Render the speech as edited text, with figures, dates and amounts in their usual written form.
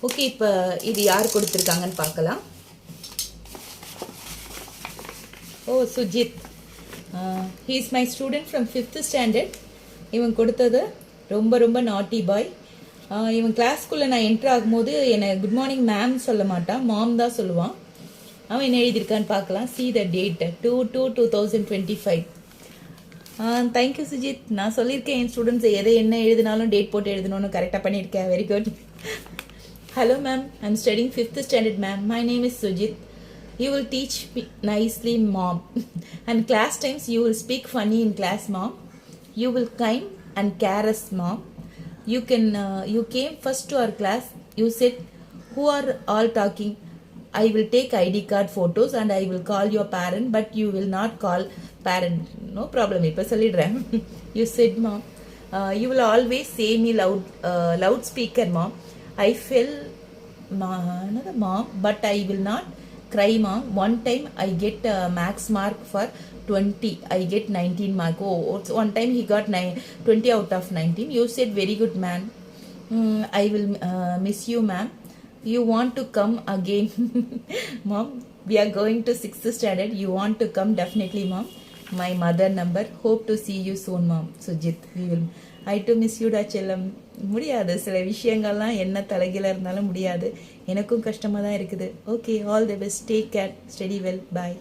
Okay, இப்போ இது யார் கொடுத்துருக்காங்கன்னு பார்க்கலாம். ஓ, Sujith. He is my student from 5th standard. இவன் கொடுத்தது ரொம்ப ரொம்ப நாட்டி பாய். இவன் கிளாஸ்க்குள்ளே நான் என்ட்ரு ஆகும்போது என்னை குட் மார்னிங் மேம் சொல்ல மாட்டான், மாம் தான் சொல்லுவான். அவன் என்ன எழுதியிருக்கான்னு பார்க்கலாம். See the date 2/2/2025. Thank you Sujith. நான் சொல்லியிருக்கேன் என் ஸ்டூடெண்ட்ஸ் எதை என்ன எழுதினாலும் டேட் போட்டு எழுதணும்னு கரெக்டாக பண்ணியிருக்கேன். Very good. Hello ma'am, I am studying 5th standard ma'am. My name is Sujith. You will teach me nicely, mom. And class times you will speak funny in class, mom. You will kind and care us, mom. You came first to our class. You said, who are all talking? I will take ID card photos and I will call your parent, but you will not call parent. No problem. Ipa sollidren. You said, mom, you will always say me loudspeaker, mom. I fell, another mom, but I will not cry, mom. One time I get max mark for 20. I get 19 mark. Oh, one time he got 20 out of 19. You said very good, man. I will miss you, ma'am. You want to come again? Mom, we are going to 6th standard. You want to come? Definitely, mom. My mother number. Hope to see you soon, mom. Sujit, we will. I too miss you, da செல்லம். முடியாது, சில விஷயங்கள்லாம் என்ன தலைகீழ இருந்தாலும் முடியாது. எனக்கும் கஷ்டமாக தான் இருக்குது. Okay, all the best. Take care. Study well. Bye.